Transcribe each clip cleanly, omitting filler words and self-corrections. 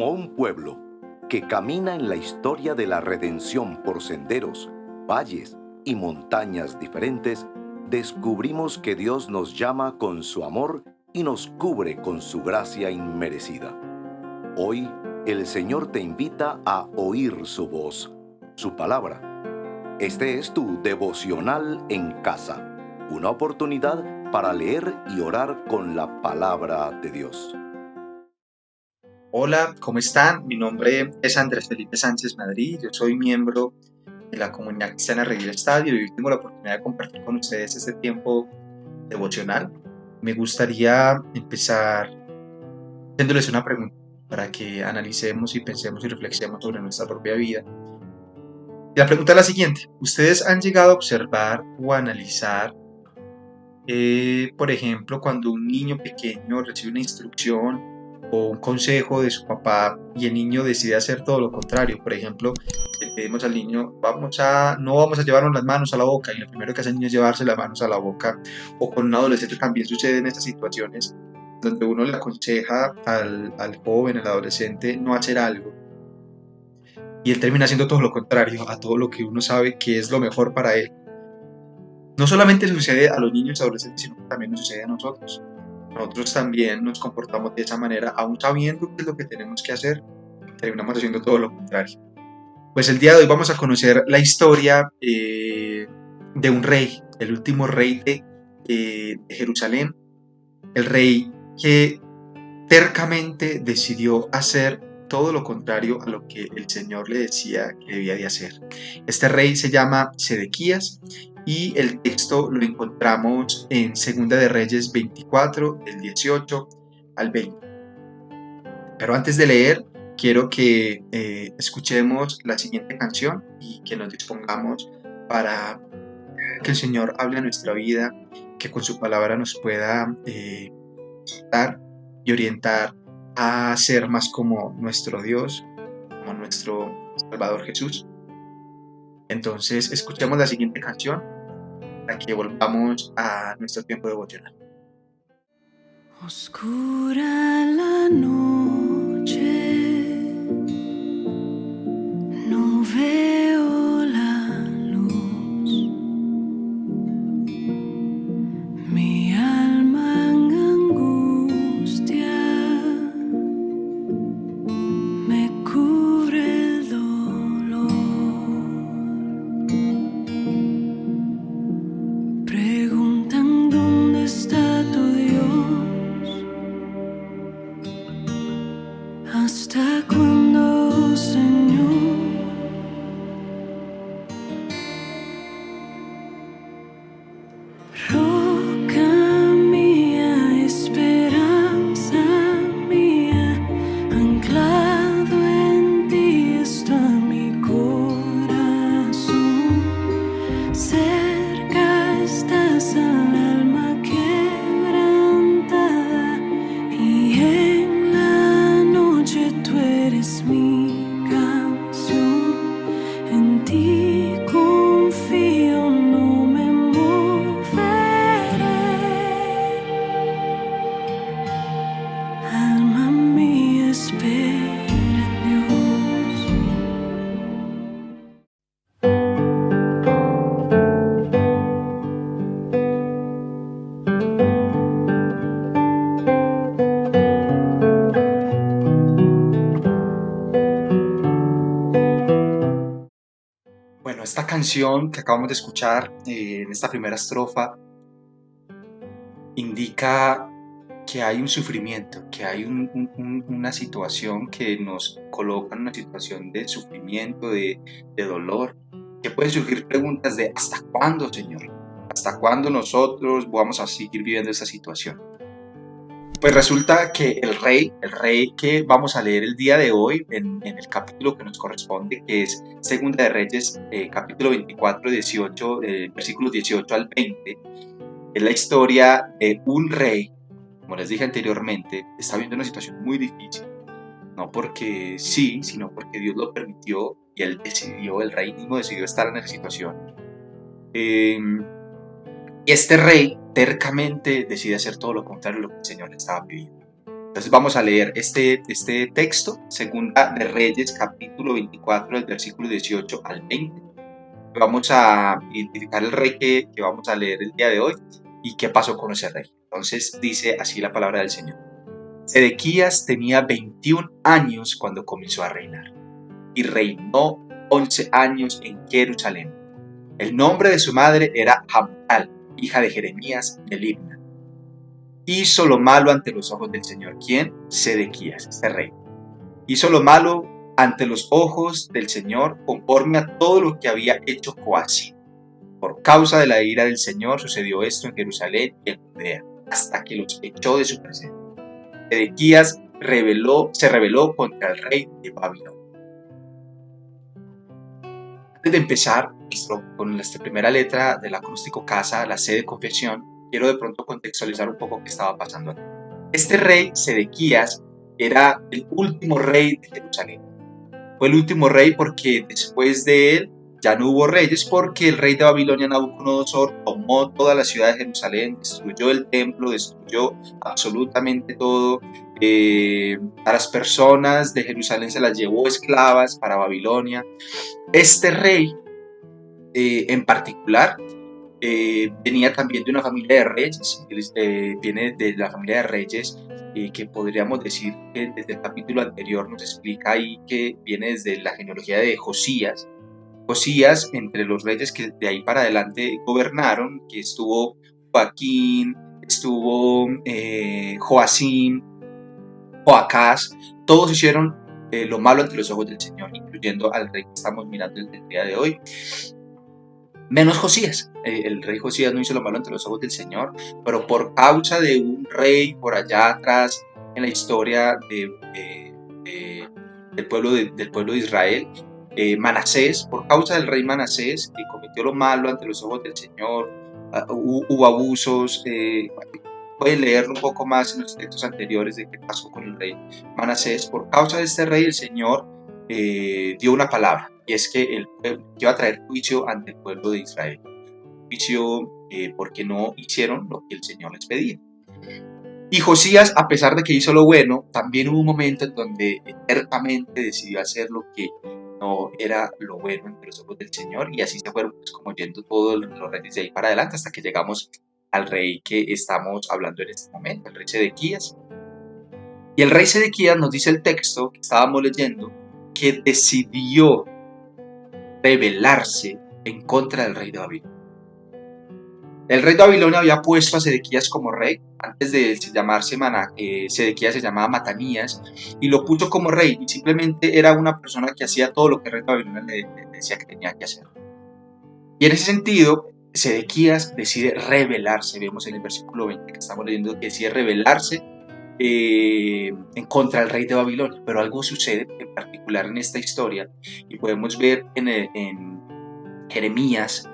Como un pueblo que camina en la historia de la redención por senderos, valles y montañas diferentes, descubrimos que Dios nos llama con su amor y nos cubre con su gracia inmerecida. Hoy, el Señor te invita a oír su voz, su palabra. Este es tu devocional en casa, una oportunidad para leer y orar con la palabra de Dios. Hola, ¿cómo están? Mi nombre es Andrés Felipe Sánchez Madrid, yo soy miembro de la comunidad cristiana Redil Estadio y hoy tengo la oportunidad de compartir con ustedes este tiempo devocional. Me gustaría empezar haciéndoles una pregunta para que analicemos y pensemos y reflexionemos sobre nuestra propia vida. Y la pregunta es la siguiente: ¿ustedes han llegado a observar o analizar, por ejemplo, cuando un niño pequeño recibe una instrucción o un consejo de su papá y el niño decide hacer todo lo contrario? Por ejemplo, le pedimos al niño, no vamos a llevarnos las manos a la boca, y lo primero que hace el niño es llevarse las manos a la boca. O con un adolescente también sucede en estas situaciones, donde uno le aconseja al joven, al adolescente, no hacer algo, y él termina haciendo todo lo contrario a todo lo que uno sabe que es lo mejor para él. No solamente sucede a los niños y adolescentes, sino que también nos sucede a nosotros. Nosotros también nos comportamos de esa manera, aún sabiendo qué es lo que tenemos que hacer, terminamos haciendo todo lo contrario. Pues el día de hoy vamos a conocer la historia de un rey, el último rey de Jerusalén, el rey que tercamente decidió hacer todo lo contrario a lo que el Señor le decía que debía de hacer. Este rey se llama Sedequías y el texto lo encontramos en Segunda de Reyes 24, del 18 al 20. Pero antes de leer, quiero que escuchemos la siguiente canción y que nos dispongamos para que el Señor hable a nuestra vida, que con su palabra nos pueda dar y orientar a ser más como nuestro Dios, como nuestro Salvador Jesús. Entonces, escuchemos la siguiente canción para que volvamos a nuestro tiempo devocional. Oscura la noche, no veo la luz, mi alma en angustia me cubre el dolor. Preguntan dónde está tu Dios, ¿hasta cuándo, Señor? Roca mía, esperanza mía, anclado en ti está mi corazón. Cerca estás al alma quebrantada, y en la noche tú eres mi canción. En ti confío, no me moveré. Alma mía, espera en Dios. Bueno, esta canción que acabamos de escuchar en esta primera estrofa indica que hay un sufrimiento, que hay una situación que nos coloca en una situación de sufrimiento, de dolor, que pueden surgir preguntas de ¿hasta cuándo, Señor? ¿Hasta cuándo nosotros vamos a seguir viviendo esta situación? Pues resulta que el rey que vamos a leer el día de hoy en el capítulo que nos corresponde, que es Segunda de Reyes, capítulo 24, 18, versículos 18 al 20, es la historia de un rey, como les dije anteriormente, está viviendo una situación muy difícil, no porque sí, sino porque Dios lo permitió y él decidió, el rey mismo decidió estar en esa situación. Y este rey tercamente decide hacer todo lo contrario a lo que el Señor le estaba pidiendo. Entonces vamos a leer este texto, Segunda de Reyes, capítulo 24, del versículo 18 al 20. Vamos a identificar el rey que vamos a leer el día de hoy y qué pasó con ese rey. Entonces dice así la palabra del Señor. Sedequías tenía 21 años cuando comenzó a reinar y reinó 11 años en Jerusalén. El nombre de su madre era Hamutal, hija de Jeremías de Libna. Hizo lo malo ante los ojos del Señor. ¿Quién? Sedequías, este rey. Hizo lo malo ante los ojos del Señor conforme a todo lo que había hecho Joacim. Por causa de la ira del Señor sucedió esto en Jerusalén y en Judea, hasta que los echó de su presencia. Sedequías se rebeló contra el rey de Babilonia. Antes de empezar con esta primera letra del acróstico CASA, la C de confesión, quiero de pronto contextualizar un poco qué estaba pasando aquí. Este rey, Sedequías, era el último rey de Jerusalén. Fue el último rey porque después de él ya no hubo reyes, porque el rey de Babilonia, Nabucodonosor, tomó toda la ciudad de Jerusalén, destruyó el templo, destruyó absolutamente todo. A las personas de Jerusalén se las llevó esclavas para Babilonia. Este rey en particular venía también de una familia de reyes, viene de la familia de reyes que podríamos decir que desde el capítulo anterior nos explica ahí que viene desde la genealogía de Josías. Josías, entre los reyes que de ahí para adelante gobernaron, que estuvo Joaquín, estuvo Joacim, Joacás, todos hicieron lo malo ante los ojos del Señor, incluyendo al rey que estamos mirando el día de hoy. Menos Josías. El rey Josías no hizo lo malo ante los ojos del Señor, pero por causa de un rey por allá atrás en la historia del pueblo de Israel, Manasés, por causa del rey Manasés, que cometió lo malo ante los ojos del Señor, hubo abusos. Pueden leerlo un poco más en los textos anteriores de qué pasó con el rey Manasés. Por causa de este rey, el Señor dio una palabra, y es que el pueblo iba a traer juicio ante el pueblo de Israel. Juicio porque no hicieron lo que el Señor les pedía. Y Josías, a pesar de que hizo lo bueno, también hubo un momento en donde tercamente decidió hacer lo que no era lo bueno ante los ojos del Señor, y así se fueron pues, como yendo todos los reyes de ahí para adelante hasta que llegamos al rey que estamos hablando en este momento, el rey Sedequías. Y el rey Sedequías, nos dice el texto que estábamos leyendo, que decidió rebelarse en contra del rey de Babilonia. El rey de Babilonia había puesto a Sedequías como rey. Antes de llamarse Sedequías se llamaba Matanías, y lo puso como rey, y simplemente era una persona que hacía todo lo que el rey de Babilonia le decía que tenía que hacer. Y en ese sentido, Sedequías decide rebelarse. Vemos en el versículo 20 que estamos leyendo que decide rebelarse en contra del rey de Babilonia. Pero algo sucede en particular en esta historia, y podemos ver en Jeremías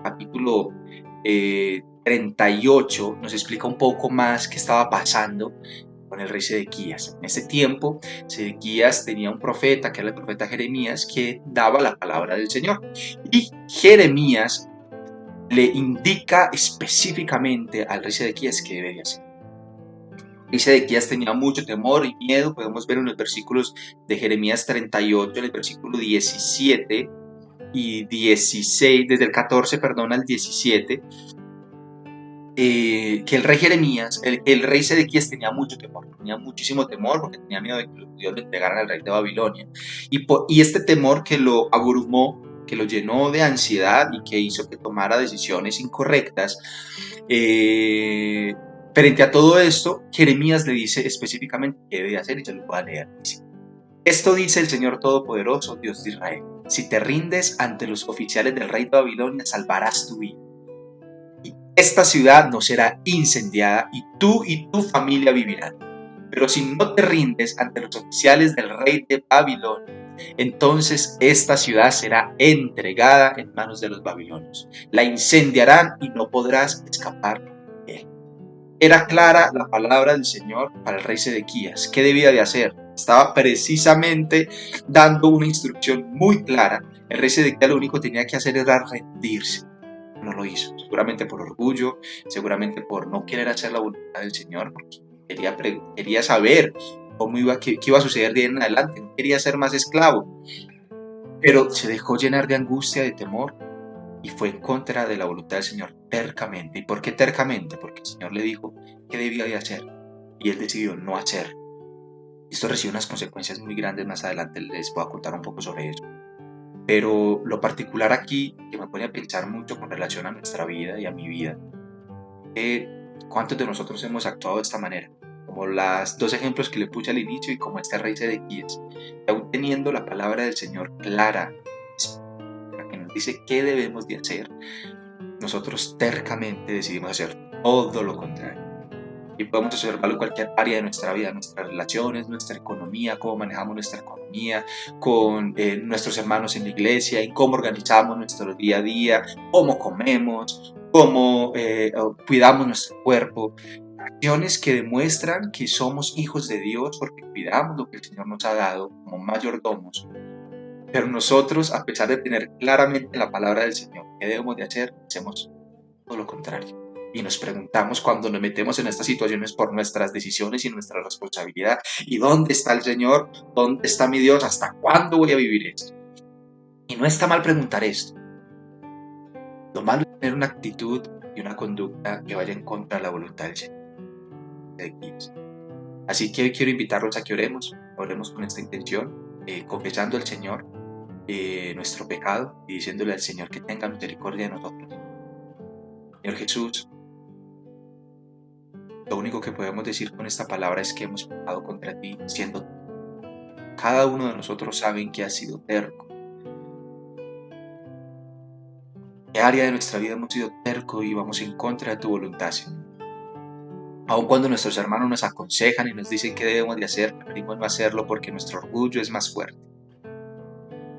capítulo 38, nos explica un poco más qué estaba pasando con el rey Sedequías. En ese tiempo, Sedequías tenía un profeta, que era el profeta Jeremías, que daba la palabra del Señor. Y Jeremías le indica específicamente al rey Sedequías qué debe hacer. El rey Sedequías tenía mucho temor y miedo. Podemos ver en los versículos de Jeremías 38, en el versículo 17 y 16, desde el 14, al 17, que el rey Jeremías, el rey Sedequías tenía mucho temor, tenía muchísimo temor porque tenía miedo de que los judíos le entregaran al rey de Babilonia. Y este temor que lo abrumó, que lo llenó de ansiedad y que hizo que tomara decisiones incorrectas. Frente a todo esto, Jeremías le dice específicamente qué debe hacer, y yo lo voy a leer. Esto dice el Señor Todopoderoso, Dios de Israel: si te rindes ante los oficiales del rey de Babilonia, salvarás tu vida. Y esta ciudad no será incendiada, y tú y tu familia vivirán. Pero si no te rindes ante los oficiales del rey de Babilonia, entonces esta ciudad será entregada en manos de los babilonios. La incendiarán y no podrás escapar de él. Era clara la palabra del Señor para el rey Sedequías. ¿Qué debía de hacer? Estaba precisamente dando una instrucción muy clara. El rey Sedequías lo único que tenía que hacer era rendirse. No lo hizo, seguramente por orgullo, seguramente por no querer hacer la voluntad del Señor, porque quería saber qué iba a suceder de ahí en adelante, no quería ser más esclavo, pero se dejó llenar de angustia, de temor, y fue en contra de la voluntad del Señor tercamente. ¿Y por qué tercamente? Porque el Señor le dijo qué debía de hacer, y él decidió no hacer. Esto recibe unas consecuencias muy grandes, más adelante les voy a contar un poco sobre eso. Pero lo particular aquí, que me pone a pensar mucho con relación a nuestra vida y a mi vida, ¿cuántos de nosotros hemos actuado de esta manera? Como los dos ejemplos que le puse al inicio y como este rey Sedequías, aún teniendo la palabra del Señor clara, que nos dice qué debemos de hacer, nosotros tercamente decidimos hacer todo lo contrario. Y podemos observarlo en cualquier área de nuestra vida, nuestras relaciones, nuestra economía, cómo manejamos nuestra economía, con nuestros hermanos en la iglesia, en cómo organizamos nuestro día a día, cómo comemos, cómo cuidamos nuestro cuerpo. Acciones que demuestran que somos hijos de Dios porque cuidamos lo que el Señor nos ha dado como mayordomos. Pero nosotros, a pesar de tener claramente la palabra del Señor, ¿qué debemos de hacer? Hacemos todo lo contrario. Y nos preguntamos cuando nos metemos en estas situaciones por nuestras decisiones y nuestra responsabilidad. ¿Y dónde está el Señor? ¿Dónde está mi Dios? ¿Hasta cuándo voy a vivir esto? Y no está mal preguntar esto. Lo malo es tener una actitud y una conducta que vaya en contra de la voluntad del Señor. Así que hoy quiero invitarlos a que oremos con esta intención, confesando al Señor nuestro pecado y diciéndole al Señor que tenga misericordia de nosotros. Señor Jesús, lo único que podemos decir con esta palabra es que hemos pecado contra ti, siendo cada uno de nosotros saben que ha sido terco. ¿Qué área de nuestra vida hemos sido terco y vamos en contra de tu voluntad, Señor? Aun cuando nuestros hermanos nos aconsejan y nos dicen qué debemos de hacer, preferimos no hacerlo porque nuestro orgullo es más fuerte.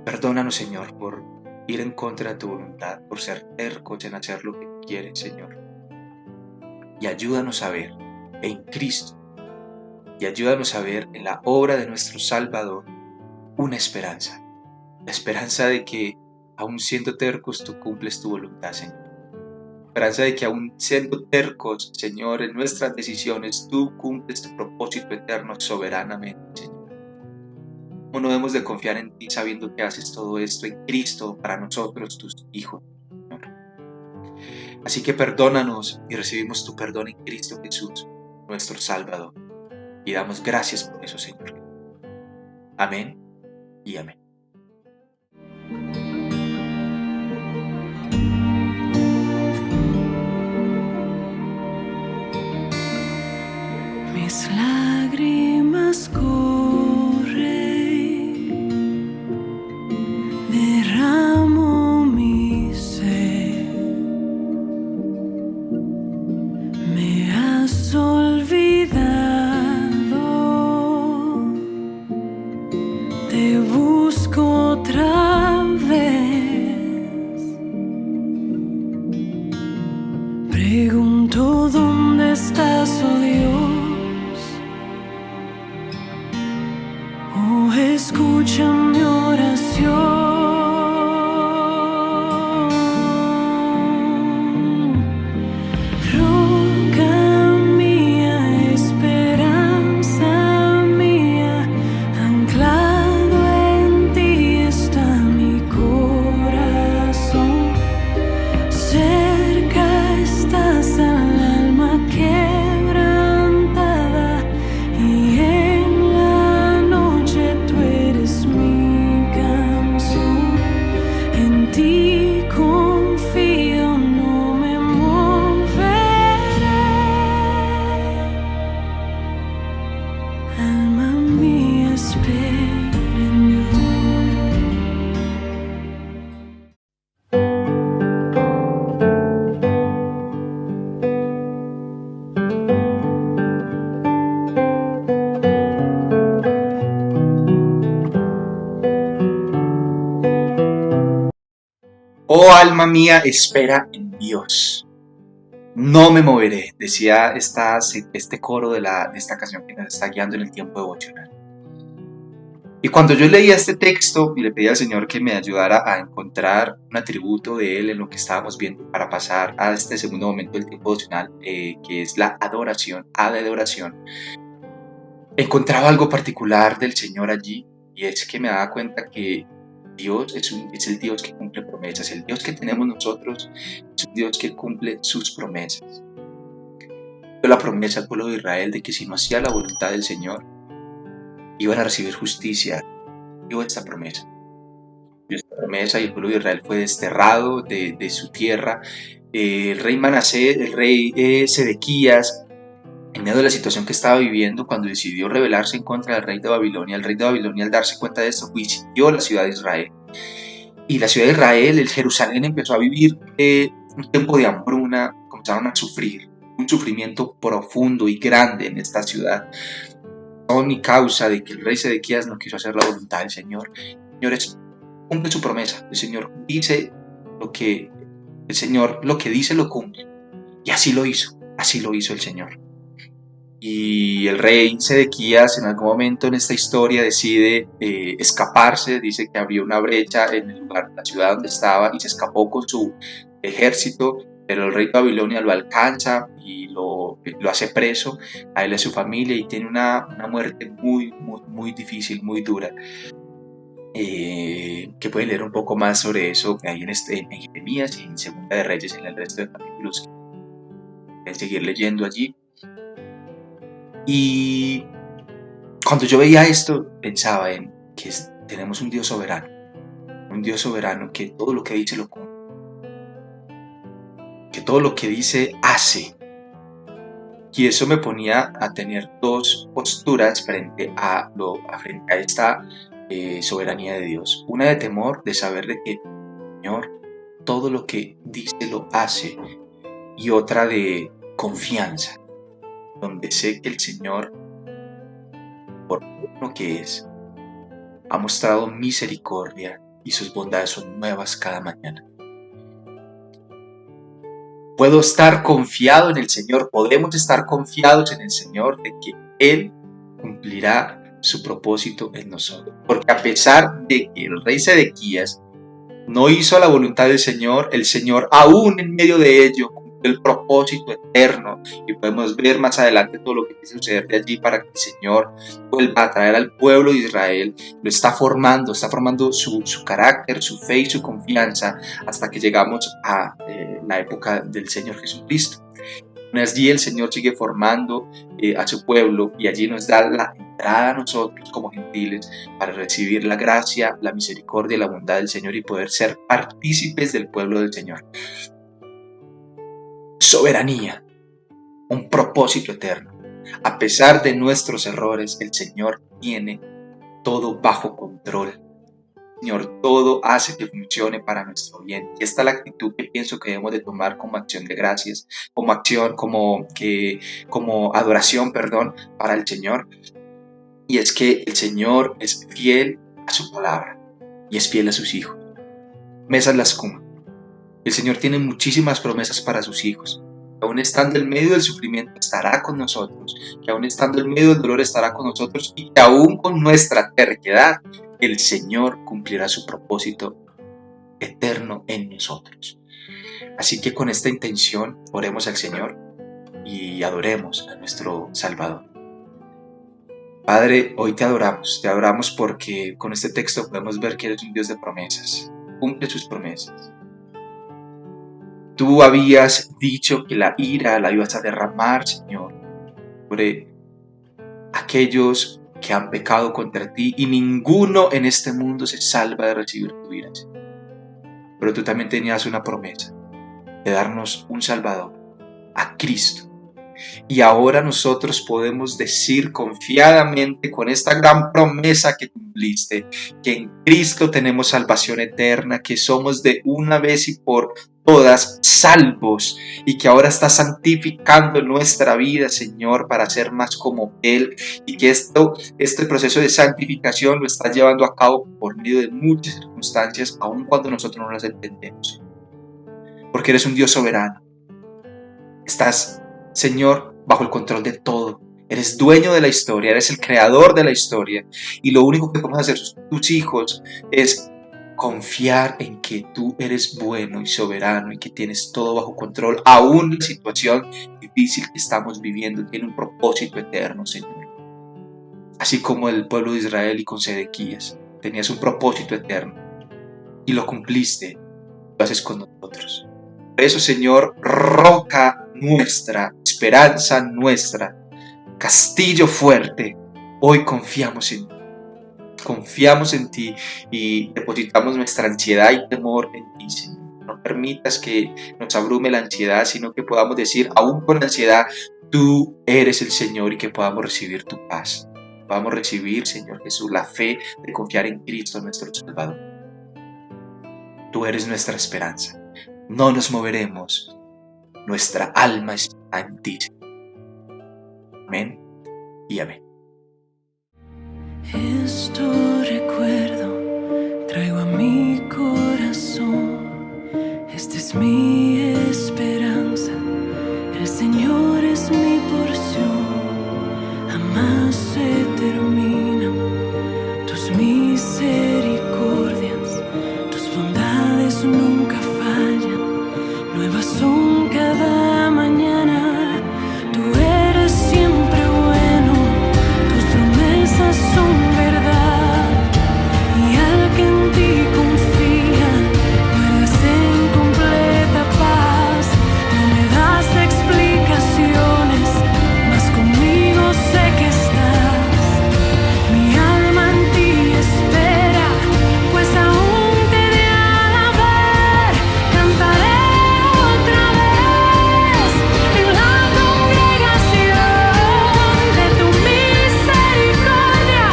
Perdónanos, Señor, por ir en contra de tu voluntad, por ser tercos en hacer lo que quieres, Señor. Y ayúdanos a ver en Cristo, y ayúdanos a ver en la obra de nuestro Salvador una esperanza. La esperanza de que, aun siendo tercos, tú cumples tu voluntad, Señor. La esperanza de que, aun siendo tercos, Señor, en nuestras decisiones, tú cumples tu propósito eterno soberanamente, Señor. ¿Cómo no debemos de confiar en ti sabiendo que haces todo esto en Cristo para nosotros, tus hijos, Señor? Así que perdónanos y recibimos tu perdón en Cristo Jesús, nuestro Salvador. Y damos gracias por eso, Señor. Amén y amén. Mis lágrimas corren, derramo mi ser. Me has olvidado, te busco otra vez. Pregunto dónde estás, oh Dios. Escucha mi oración. Roca mía, esperanza mía, anclado en ti está mi corazón. Cerca estás al alma quebrantada y en la noche tú eres mi canción. En ti confío, no me moveré. Alma mía, espera en Dios. Oh alma mía, espera en Dios. No me moveré, decía este coro de esta canción que nos está guiando en el tiempo devocional. Y cuando yo leía este texto y le pedí al Señor que me ayudara a encontrar un atributo de Él en lo que estábamos viendo para pasar a este segundo momento del tiempo devocional, que es la adoración, encontraba algo particular del Señor allí, y es que me daba cuenta que Dios es el Dios que cumple promesas. El Dios que tenemos nosotros es un Dios que cumple sus promesas. La promesa al pueblo de Israel de que si no hacía la voluntad del Señor, iban a recibir justicia. Dio esta promesa. Dio esta promesa y el pueblo de Israel fue desterrado de su tierra. El rey Manasés, el rey Sedequías, en medio de la situación que estaba viviendo, cuando decidió rebelarse en contra del rey de Babilonia, el rey de Babilonia, al darse cuenta de esto, visitó la ciudad de Israel. Y la ciudad de Israel, el Jerusalén, empezó a vivir un tiempo de hambruna, comenzaron a sufrir un sufrimiento profundo y grande en esta ciudad. Son y causa de que el rey Sedequías no quiso hacer la voluntad del Señor. Señores, cumple su promesa. El Señor dice lo que dice lo cumple. Y así lo hizo el Señor. Y el rey Sedequías en algún momento en esta historia decide escaparse. Dice que abrió una brecha en el lugar, la ciudad donde estaba, y se escapó con su ejército, pero el rey de Babilonia lo alcanza y lo hace preso a él y a su familia, y tiene una muerte muy, muy, muy difícil, muy dura. Que pueden leer un poco más sobre eso ahí en Jeremías y en Segunda de Reyes, en el resto de capítulos que pueden seguir leyendo allí. Y cuando yo veía esto, pensaba en que tenemos un Dios soberano que todo lo que dice lo cumple, que todo lo que dice hace. Y eso me ponía a tener dos posturas frente a esta soberanía de Dios. Una de temor, de saber de que el Señor todo lo que dice lo hace, y otra de confianza, donde sé que el Señor, por lo que es, ha mostrado misericordia y sus bondades son nuevas cada mañana. Puedo estar confiado en el Señor, podemos estar confiados en el Señor de que Él cumplirá su propósito en nosotros. Porque a pesar de que el rey Sedequías no hizo la voluntad del Señor, el Señor aún en medio de ello cumplió el propósito eterno, y podemos ver más adelante todo lo que tiene que suceder de allí para que el Señor vuelva a traer al pueblo de Israel. Lo está formando su carácter, su fe y su confianza, hasta que llegamos a la época del Señor Jesucristo. Allí el Señor sigue formando a su pueblo, y allí nos da la entrada a nosotros como gentiles para recibir la gracia, la misericordia y la bondad del Señor y poder ser partícipes del pueblo del Señor. Soberanía, un propósito eterno. A pesar de nuestros errores, el Señor tiene todo bajo control. Señor, todo hace que funcione para nuestro bien. Y esta es la actitud que pienso que debemos de tomar como acción de gracias, como adoración, para el Señor. Y es que el Señor es fiel a su palabra y es fiel a sus hijos. Mesas las cumple. El Señor tiene muchísimas promesas para sus hijos. Que aún estando en medio del sufrimiento estará con nosotros, que aún estando en medio del dolor estará con nosotros, y que aún con nuestra terquedad el Señor cumplirá su propósito eterno en nosotros. Así que con esta intención oremos al Señor y adoremos a nuestro Salvador. Padre, hoy te adoramos porque con este texto podemos ver que eres un Dios de promesas, cumple sus promesas. Tú habías dicho que la ira la ibas a derramar, Señor, sobre aquellos que han pecado contra ti, y ninguno en este mundo se salva de recibir tu ira, Señor. Pero tú también tenías una promesa de darnos un Salvador, a Cristo. Y ahora nosotros podemos decir confiadamente, con esta gran promesa que cumpliste, que en Cristo tenemos salvación eterna, que somos de una vez y por todas salvos, y que ahora estás santificando nuestra vida, Señor, para ser más como Él, y que este proceso de santificación lo estás llevando a cabo por medio de muchas circunstancias, aun cuando nosotros no las entendemos, porque eres un Dios soberano. Estás, Señor, bajo el control de todo, Eres dueño de la historia, eres el creador de la historia. Y lo único que podemos hacer tus hijos es confiar en que tú eres bueno y soberano y que tienes todo bajo control. Aún la situación difícil que estamos viviendo tiene un propósito eterno, Señor. Así como el pueblo de Israel y con Sedequías, tenías un propósito eterno y lo cumpliste, lo haces con nosotros. Por eso, Señor, roca nuestra, esperanza nuestra, castillo fuerte, hoy confiamos en ti y depositamos nuestra ansiedad y temor en ti, Señor. No permitas que nos abrume la ansiedad, sino que podamos decir, aún con ansiedad, tú eres el Señor, y que podamos recibir tu paz. Podamos recibir, Señor Jesús, la fe de confiar en Cristo, nuestro Salvador. Tú eres nuestra esperanza. No nos moveremos. Nuestra alma está en ti. Amén y amén. Esto recuerdo, traigo a mi corazón. Esta es mi esperanza, el Señor es mi porción. Jamás se terminan tus misericordias, tus bondades nunca fallan, nuevas son cada mañana. Tú eres siempre bueno, tus promesas son verdad, y al que en ti confía, guardas en completa paz. No me das explicaciones, mas conmigo sé que estás. Mi alma en ti espera, pues aún te he de alabar. Cantaré otra vez en la congregación de tu misericordia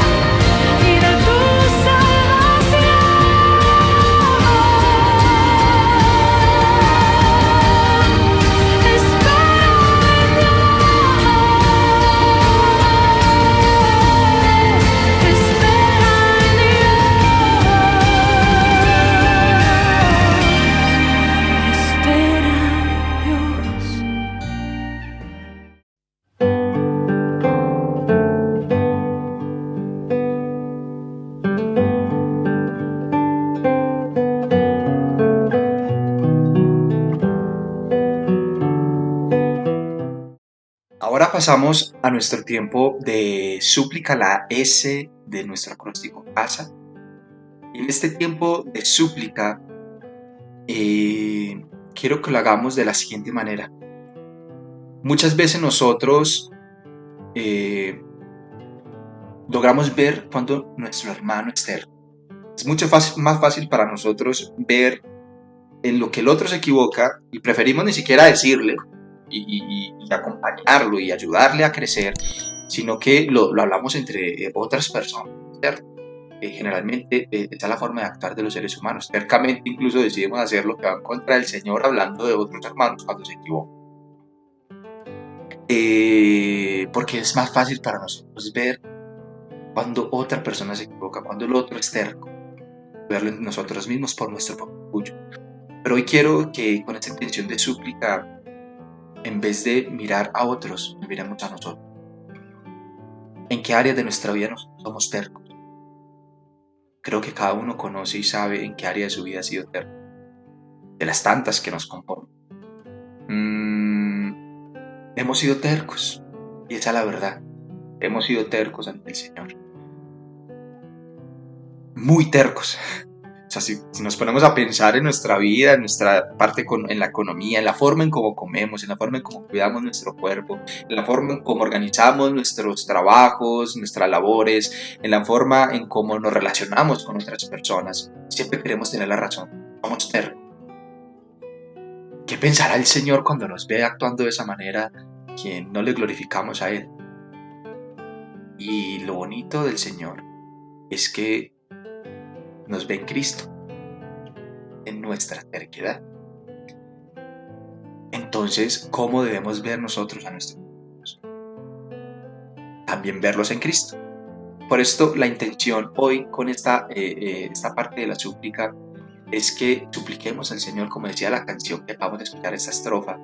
y de tu salvación. Espera en Dios, espera Ahora pasamos a nuestro tiempo de súplica, la S de nuestro acróstico casa. Y en este tiempo de súplica, quiero que lo hagamos de la siguiente manera. Muchas veces nosotros logramos ver cuando nuestro hermano es terco. Es mucho más fácil para nosotros ver en lo que el otro se equivoca y preferimos ni siquiera decirle y acompañarlo y ayudarle a crecer, sino que lo hablamos entre otras personas, ¿cierto? Generalmente esa es la forma de actuar de los seres humanos. Tercamente incluso decidimos hacer lo que va en contra del Señor hablando de otros hermanos cuando se equivocan. Porque es más fácil para nosotros ver cuando otra persona se equivoca, cuando el otro es terco, verlo en nosotros mismos por nuestro orgullo. Pero hoy quiero que con esta intención de súplica, en vez de mirar a otros, nos miremos a nosotros. ¿En qué áreas de nuestra vida somos tercos? Creo que cada uno conoce y sabe en qué área de su vida ha sido terco, de las tantas que nos componen. Hemos sido tercos, y esa es la verdad. Hemos sido tercos ante el Señor. Muy tercos. O sea, si nos ponemos a pensar en nuestra vida, en nuestra parte en la economía, en la forma en cómo comemos, en la forma en cómo cuidamos nuestro cuerpo, en la forma en cómo organizamos nuestros trabajos, nuestras labores, en la forma en cómo nos relacionamos con otras personas, siempre queremos tener la razón. Somos tercos. ¿Qué pensará el Señor cuando nos ve actuando de esa manera, que no le glorificamos a Él? Y lo bonito del Señor es que nos ve en Cristo, en nuestra terquedad. Entonces, ¿cómo debemos ver nosotros a nuestros hermanos? También verlos en Cristo. Por esto, la intención hoy con esta parte de la súplica es que supliquemos al Señor, como decía la canción que acabamos de escuchar, esta estrofa,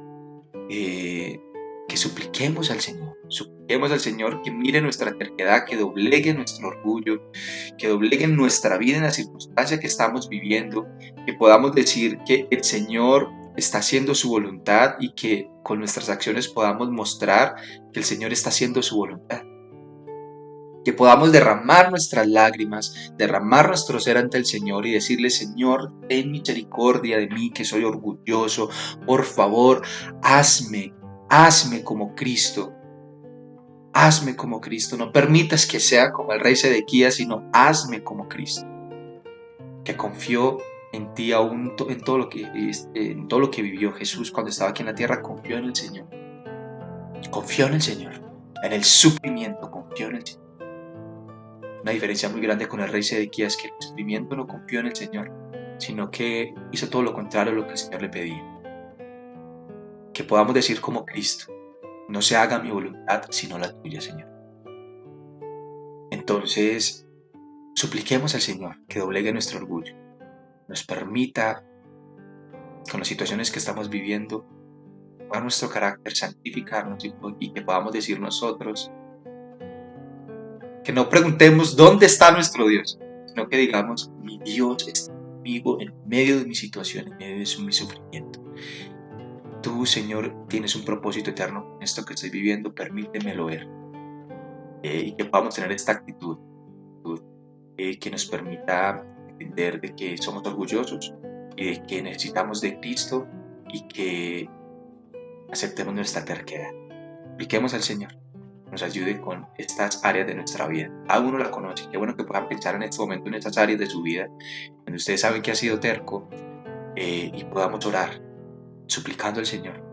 que supliquemos al Señor que mire nuestra terquedad, que doblegue nuestro orgullo, que doblegue nuestra vida en la circunstancia que estamos viviendo, que podamos decir que el Señor está haciendo su voluntad y que con nuestras acciones podamos mostrar que el Señor está haciendo su voluntad. Que podamos derramar nuestras lágrimas, derramar nuestro ser ante el Señor y decirle: Señor, ten misericordia de mí, que soy orgulloso. Por favor, hazme como Cristo. Hazme como Cristo. No permitas que sea como el rey Sedequías, sino hazme como Cristo. Que confió en ti aún en todo lo que vivió Jesús cuando estaba aquí en la tierra. Confió en el Señor. Confió en el Señor. En el sufrimiento confió en el Señor. Una diferencia muy grande con el rey Sedequías, que en el sufrimiento no confió en el Señor, sino que hizo todo lo contrario a lo que el Señor le pedía. Que podamos decir como Cristo: no se haga mi voluntad, sino la tuya, Señor. Entonces, supliquemos al Señor que doblegue nuestro orgullo, nos permita, con las situaciones que estamos viviendo, a nuestro carácter, santificarnos y que podamos decir nosotros, que no preguntemos dónde está nuestro Dios, sino que digamos: mi Dios está conmigo en medio de mi situación, en medio de mi sufrimiento. Tú, Señor, tienes un propósito eterno en esto que estoy viviendo, permítemelo ver. Y que podamos tener esta actitud que nos permita entender de que somos orgullosos y de que necesitamos de Cristo y que aceptemos nuestra terquedad. Supliquemos al Señor que nos ayude con estas áreas de nuestra vida. Cada uno la conoce. Qué bueno que puedan pensar en este momento en estas áreas de su vida donde ustedes saben que ha sido terco, y podamos orar suplicando al Señor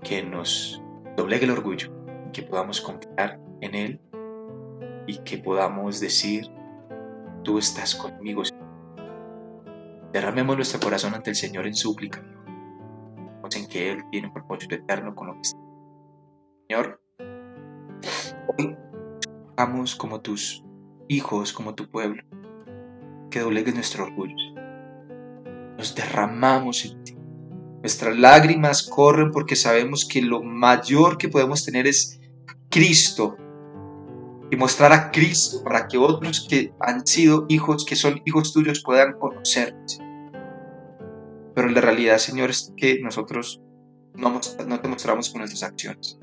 que nos doblegue el orgullo, que podamos confiar en Él y que podamos decir: tú estás conmigo. Derramemos nuestro corazón ante el Señor en súplica, en que Él tiene un propósito eterno con lo que está. Señor, hoy vamos como tus hijos, como tu pueblo, que doblegues nuestro orgullo. Nos derramamos en ti. Nuestras lágrimas corren porque sabemos que lo mayor que podemos tener es Cristo, y mostrar a Cristo para que otros que han sido hijos, que son hijos tuyos, puedan conocerte. Pero la realidad, Señor, es que nosotros no te mostramos con nuestras acciones.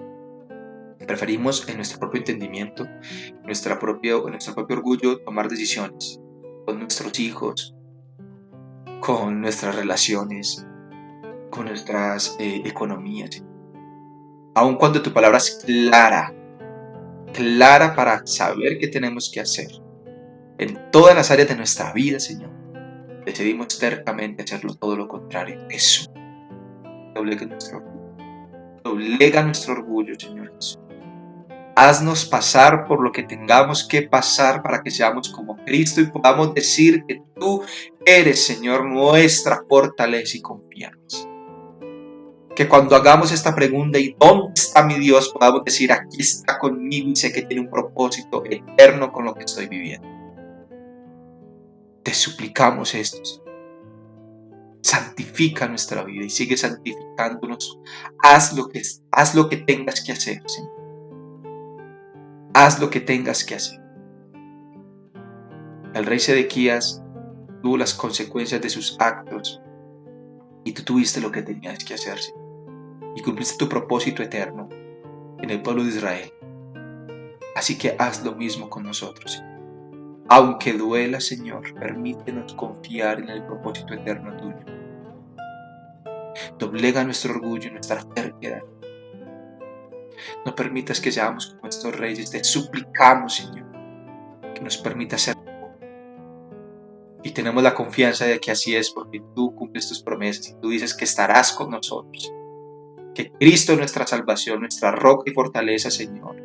Preferimos en nuestro propio entendimiento, en nuestro propio orgullo, tomar decisiones con nuestros hijos, con nuestras relaciones, con nuestras economías. Aun cuando tu palabra es clara para saber qué tenemos que hacer en todas las áreas de nuestra vida, Señor, decidimos tercamente hacerlo todo lo contrario. Jesús, doblega nuestro orgullo, Señor Jesús. Haznos pasar por lo que tengamos que pasar para que seamos como Cristo y podamos decir que tú eres, Señor, nuestra fortaleza y confianza. Que cuando hagamos esta pregunta: ¿y dónde está mi Dios?, podamos decir: aquí está conmigo y sé que tiene un propósito eterno con lo que estoy viviendo. Te suplicamos esto, Señor. Santifica nuestra vida y sigue santificándonos. Haz lo que tengas que hacer, Señor. Haz lo que tengas que hacer. El rey Sedequías tuvo las consecuencias de sus actos y tú tuviste lo que tenías que hacer, Señor. Y cumpliste tu propósito eterno en el pueblo de Israel. Así que haz lo mismo con nosotros, Señor. Aunque duela, Señor, permítenos confiar en el propósito eterno tuyo. Doblega nuestro orgullo y nuestra terquedad. No permitas que seamos como estos reyes. Te suplicamos, Señor, que nos permita ser. Y tenemos la confianza de que así es, porque tú cumples tus promesas y tú dices que estarás con nosotros. Que Cristo es nuestra salvación, nuestra roca y fortaleza, Señor.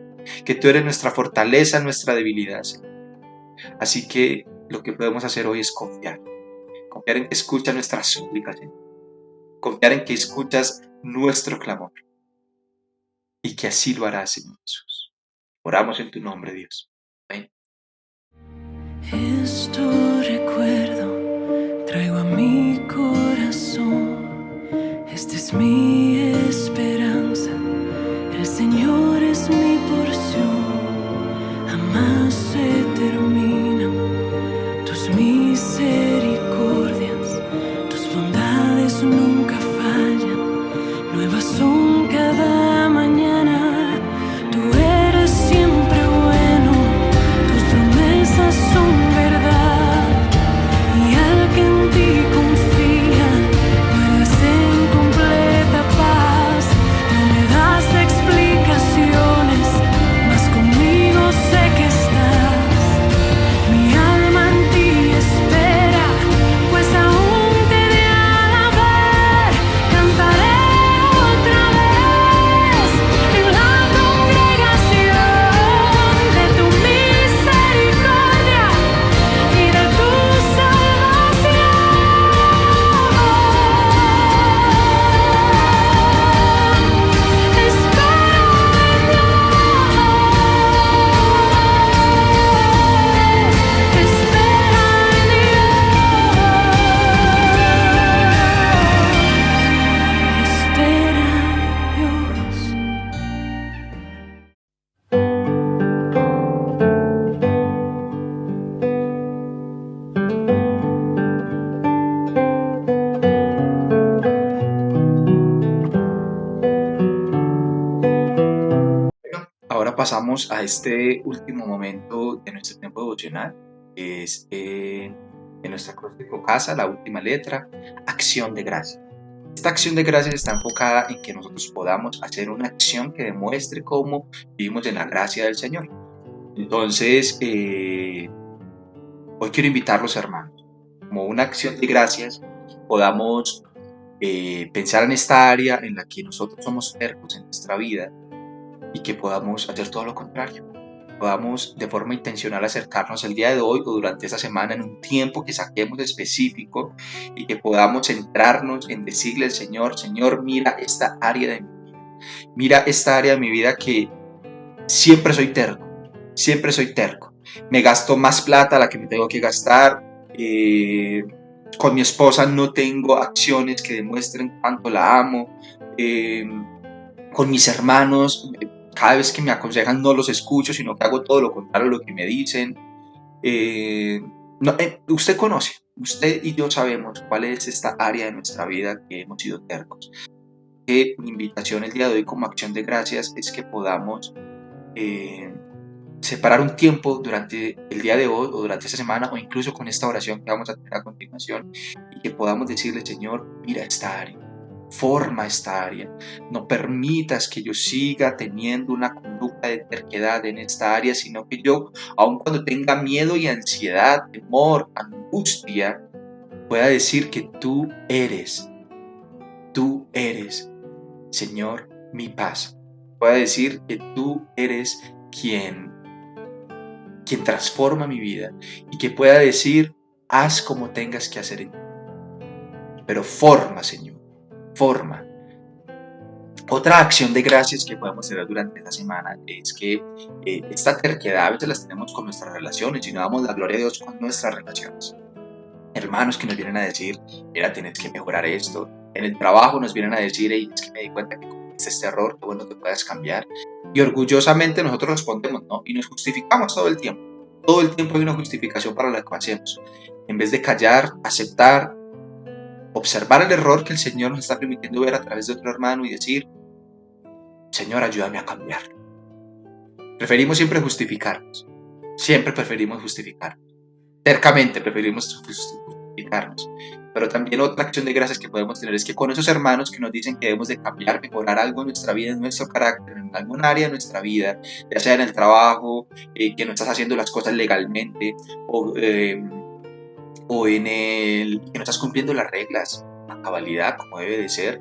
Que tú eres nuestra fortaleza, nuestra debilidad, Señor. Así que lo que podemos hacer hoy es confiar. Confiar en que escuchas nuestras súplicas, Señor. Confiar en que escuchas nuestro clamor. Y que así lo harás, Señor Jesús. Oramos en tu nombre, Dios. Amén. Esto recuerdo, traigo a mi corazón. Esta es mi esperanza, nuevas son cada mañana. Tú eres siempre bueno, tus promesas son verdad. Y al que en ti confía, guardas en completa paz. No me das explicaciones, mas conmigo sé que estás. Mi alma en ti espera, pues aún te he de alabar. Cantaré otra vez en la congregación de tu misericordia y de tu salvación. Espera en Dios. Bueno, ahora pasamos a este último momento de nuestro tiempo devocional, que es en nuestra acróstico casa, la última letra, acción de gracias. Esta acción de gracias está enfocada en que nosotros podamos hacer una acción que demuestre cómo vivimos en la gracia del Señor. Entonces, hoy quiero invitarlos, hermanos, como una acción de gracias, podamos pensar en esta área en la que nosotros somos tercos en nuestra vida y que podamos hacer todo lo contrario. Podamos de forma intencional acercarnos el día de hoy o durante esta semana en un tiempo que saquemos específico y que podamos centrarnos en decirle al Señor: Señor, mira esta área de mi vida. Mira esta área de mi vida que siempre soy terco. Siempre soy terco. Me gasto más plata a la que me tengo que gastar. Con mi esposa no tengo acciones que demuestren cuánto la amo. Con mis hermanos, cada vez que me aconsejan no los escucho, sino que hago todo lo contrario a lo que me dicen. Usted conoce, usted y yo sabemos cuál es esta área de nuestra vida que hemos sido tercos. Que mi invitación el día de hoy como acción de gracias es que podamos separar un tiempo durante el día de hoy o durante esta semana o incluso con esta oración que vamos a tener a continuación y que podamos decirle: Señor, mira esta área. Forma esta área, no permitas que yo siga teniendo una conducta de terquedad en esta área, sino que yo, aun cuando tenga miedo y ansiedad, temor, angustia, pueda decir que tú eres, Señor, mi paz. Pueda decir que tú eres quien transforma mi vida y que pueda decir: haz como tengas que hacer en mí. Pero forma, Señor. Forma. Otra acción de gracias que podemos tener durante esta semana es que esta terquedad a veces las tenemos con nuestras relaciones y no damos la gloria a Dios con nuestras relaciones. Hermanos que nos vienen a decir: mira, tienes que mejorar esto. En el trabajo nos vienen a decir: hey, es que me di cuenta que cometiste este error, qué bueno que puedas cambiar. Y orgullosamente nosotros respondemos no y nos justificamos todo el tiempo. Todo el tiempo hay una justificación para lo que hacemos. En vez de callar, aceptar, observar el error que el Señor nos está permitiendo ver a través de otro hermano y decir: Señor, ayúdame a cambiar. Preferimos siempre justificarnos. Siempre preferimos justificarnos. Tercamente preferimos justificarnos. Pero también otra acción de gracias que podemos tener es que con esos hermanos que nos dicen que debemos de cambiar, mejorar algo en nuestra vida, en nuestro carácter, en algún área de nuestra vida, ya sea en el trabajo, que no estás haciendo las cosas legalmente, o en el que no estás cumpliendo las reglas, la cabalidad como debe de ser,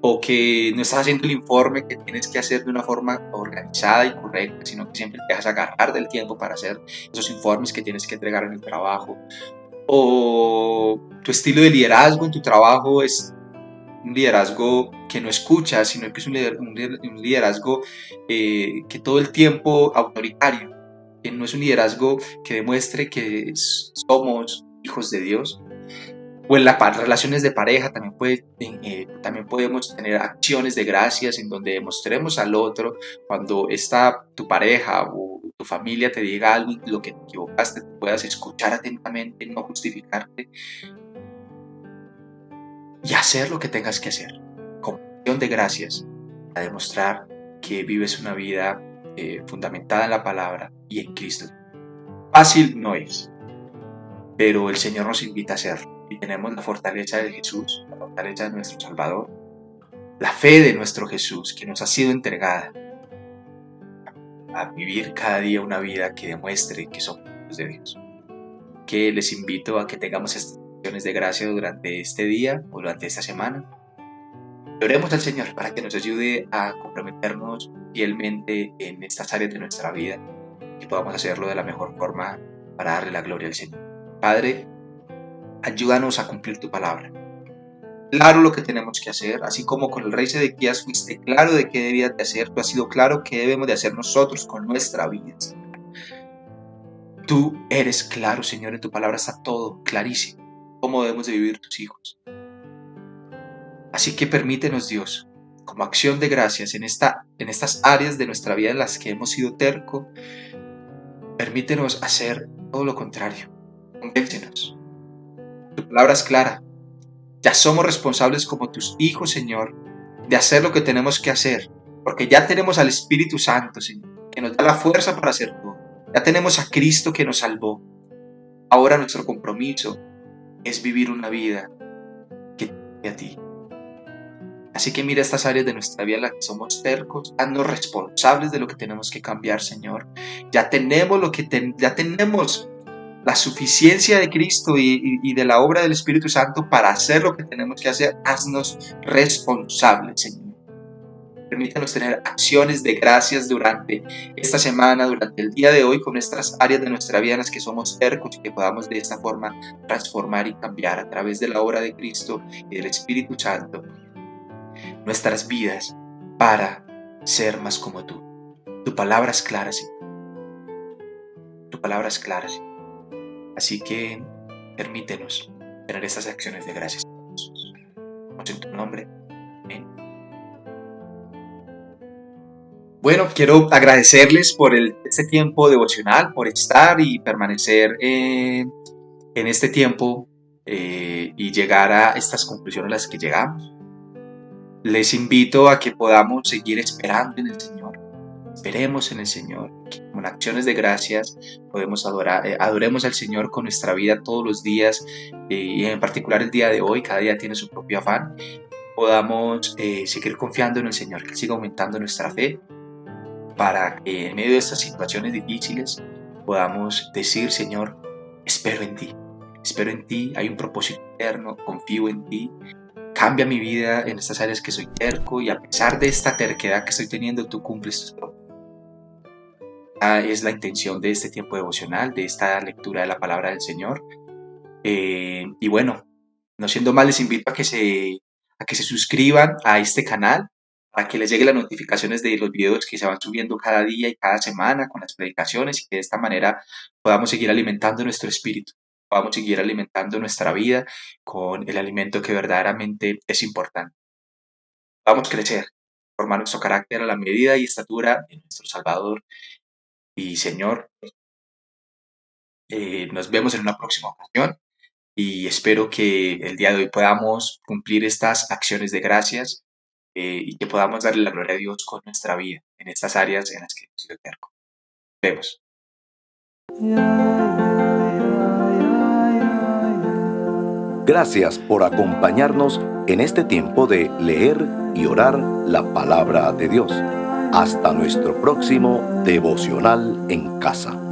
o que no estás haciendo el informe que tienes que hacer de una forma organizada y correcta, sino que siempre te dejas agarrar del tiempo para hacer esos informes que tienes que entregar en el trabajo, o tu estilo de liderazgo en tu trabajo es un liderazgo que no escucha, sino que es un liderazgo que todo el tiempo autoritario, que no es un liderazgo que demuestre que somos hijos de Dios. O en las relaciones de pareja también podemos tener acciones de gracias en donde demostremos al otro cuando está tu pareja o tu familia te diga algo y lo que te equivocaste, te puedas escuchar atentamente, no justificarte y hacer lo que tengas que hacer. ¿Cómo? acción de gracias, a demostrar que vives una vida fundamentada en la palabra y en Cristo. Fácil no es, pero el Señor nos invita a hacerlo. Y tenemos la fortaleza de Jesús, la fortaleza de nuestro Salvador, la fe de nuestro Jesús que nos ha sido entregada a vivir cada día una vida que demuestre que somos hijos de Dios. Que les invito a que tengamos estas acciones de gracia durante este día o durante esta semana. Oremos al Señor para que nos ayude a comprometernos fielmente en estas áreas de nuestra vida y podamos hacerlo de la mejor forma para darle la gloria al Señor. Padre, ayúdanos a cumplir tu palabra. Claro lo que tenemos que hacer, así como con el rey Sedequías fuiste claro de qué debías de hacer, tú has sido claro qué debemos de hacer nosotros con nuestra vida. Tú eres claro, Señor, en tu palabra está todo clarísimo, cómo debemos de vivir tus hijos. Así que permítenos, Dios, como acción de gracias en estas áreas de nuestra vida en las que hemos sido tercos, permítenos hacer todo lo contrario. Convéncenos. Tu palabra es clara. Ya somos responsables como tus hijos, Señor, de hacer lo que tenemos que hacer, porque ya tenemos al Espíritu Santo, Señor, que nos da la fuerza para hacer todo. Ya tenemos a Cristo que nos salvó. Ahora nuestro compromiso es vivir una vida que te lleve a ti. Así que mira estas áreas de nuestra vida en las que somos tercos, haznos responsables de lo que tenemos que cambiar, Señor. Ya tenemos ya tenemos la suficiencia de Cristo y de la obra del Espíritu Santo para hacer lo que tenemos que hacer. Haznos responsables, Señor. Permítanos tener acciones de gracias durante esta semana, durante el día de hoy, con nuestras áreas de nuestra vida en las que somos tercos y que podamos de esta forma transformar y cambiar a través de la obra de Cristo y del Espíritu Santo nuestras vidas para ser más como tú. Tu palabra es clara, Señor. Tu palabra es clara, Señor. Así que permítenos tener estas acciones de gracias. En tu nombre. Amén. Bueno, quiero agradecerles por este tiempo devocional, por estar y permanecer en este tiempo y llegar a estas conclusiones a las que llegamos. Les invito a que podamos seguir esperando en el Señor. Esperemos en el Señor, que con acciones de gracias podemos adoremos al Señor con nuestra vida todos los días y en particular el día de hoy, cada día tiene su propio afán. Podamos seguir confiando en el Señor, que siga aumentando nuestra fe para que en medio de estas situaciones difíciles podamos decir, Señor, espero en ti, hay un propósito eterno, confío en ti. Cambia mi vida en estas áreas que soy terco y a pesar de esta terquedad que estoy teniendo, tú cumples tus propósitos. Es la intención de este tiempo devocional, de esta lectura de la palabra del Señor. Y bueno, no siendo más, les invito a que se suscriban a este canal para que les lleguen las notificaciones de los videos que se van subiendo cada día y cada semana con las predicaciones y que de esta manera podamos seguir alimentando nuestro espíritu. Podamos seguir alimentando nuestra vida con el alimento que verdaderamente es importante. Vamos a crecer, formar nuestro carácter a la medida y estatura de nuestro Salvador y Señor. Nos vemos en una próxima ocasión y espero que el día de hoy podamos cumplir estas acciones de gracias y que podamos darle la gloria a Dios con nuestra vida en estas áreas en las que hemos sido tercos. Nos vemos. Gracias por acompañarnos en este tiempo de leer y orar la palabra de Dios. Hasta nuestro próximo devocional en casa.